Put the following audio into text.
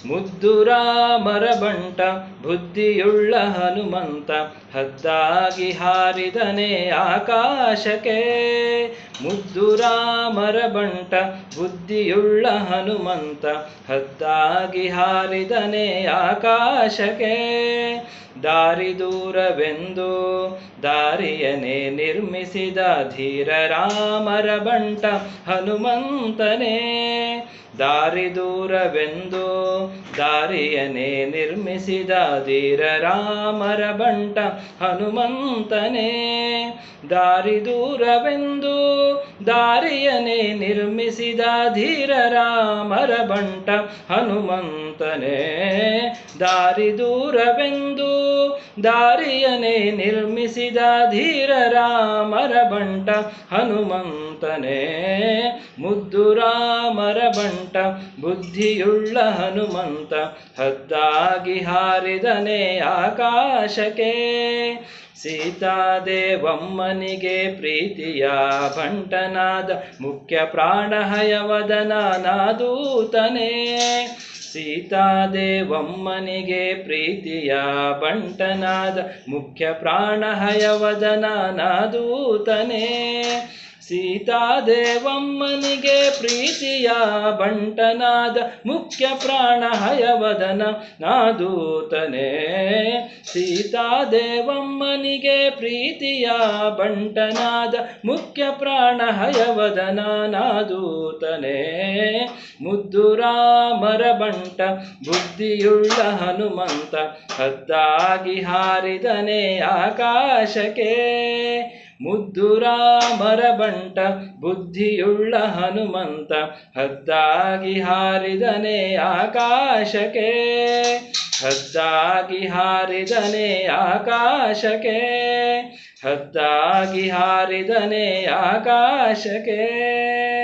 ಮುದ್ದು ರಾಮರ ಬಂಟ ಬುದ್ಧಿಯುಳ್ಳ ಹನುಮಂತ ಹದ್ದಾಗಿ ಹಾರಿದನೆ ಆಕಾಶಕ್ಕೆ. ಮುದ್ದು ರಾಮರ ಬಂಟ ಬುದ್ಧಿಯುಳ್ಳ ಹನುಮಂತ ಹದ್ದಾಗಿ ಹಾರಿದನೆ ಆಕಾಶಕ್ಕೆ. ದಾರಿ ದೂರವೆಂದು ದಾರಿಯನೇ ನಿರ್ಮಿಸಿದ ಧೀರ ರಾಮರ ಬಂಟ ಹನುಮಂತನೇ. ದಾರಿ ದೂರವೆಂದು ದಾರಿಯನೇ ನಿರ್ಮಿಸಿದ ಧೀರ ರಾಮರ ಬಂಟ ಹನುಮಂತನೇ. ದಾರಿ ದೂರವೆಂದು ದಾರಿಯನೇ ನಿರ್ಮಿಸಿದ ಧೀರ ರಾಮರ ಬಂಟ ಹನುಮಂತನೇ. ದಾರಿ ದೂರವೆಂದು ದಾರಿಯನೇ ನಿರ್ಮಿಸಿದ ಧೀರ ರಾಮರ ಬಂಟ ಹನುಮಂತನೇ. ಮುದ್ದು ರಾಮರ ಬಂಟ ಬುದ್ಧಿಯುಳ್ಳ ಹನುಮಂತ ಹದ್ದಾಗಿ ಹಾರಿದನೆ ಆಕಾಶಕ್ಕೆ. ಸೀತಾದೇವಮ್ಮನಿಗೆ ಪ್ರೀತಿಯ ಬಂಟನಾದ ಮುಖ್ಯ ಪ್ರಾಣ ಹಯವದನನಾದೂತನೇ. ಸೀತಾದೇವಮ್ಮನಿಗೆ ಪ್ರೀತಿಯ ಬಂಟನಾದ ಮುಖ್ಯ ಪ್ರಾಣ ಹಯವದನನಾದೂತನೇ. ಸೀತಾದೇವಮ್ಮನಿಗೆ ಪ್ರೀತಿಯ ಬಂಟನಾದ ಮುಖ್ಯ ಪ್ರಾಣ ಹಯವದನ ನಾದೂತನೇ. ಸೀತಾದೇವಮ್ಮನಿಗೆ ಪ್ರೀತಿಯ ಬಂಟನಾದ ಮುಖ್ಯ ಪ್ರಾಣ ಹಯವದನ ನಾದೂತನೇ. ಮುದ್ದು ರಾಮರ ಬಂಟ ಬುದ್ಧಿಯುಳ್ಳ ಹನುಮಂತ ಹದ್ದಾಗಿ ಹಾರಿದನೆ ಆಕಾಶಕ್ಕೆ. ಮುದ್ದು ರಾಮರ ಬಂಟ ಬುದ್ಧಿಯುಳ್ಳ ಹನುಮಂತ ಹದ್ದಾಗಿ ಹಾರಿದನೆ ಆಕಾಶಕ್ಕೆ. ಹದ್ದಾಗಿ ಹಾರಿದನೆ ಆಕಾಶಕ್ಕೆ. ಹದ್ದಾಗಿ ಹಾರಿದನೆ ಆಕಾಶಕ್ಕೆ.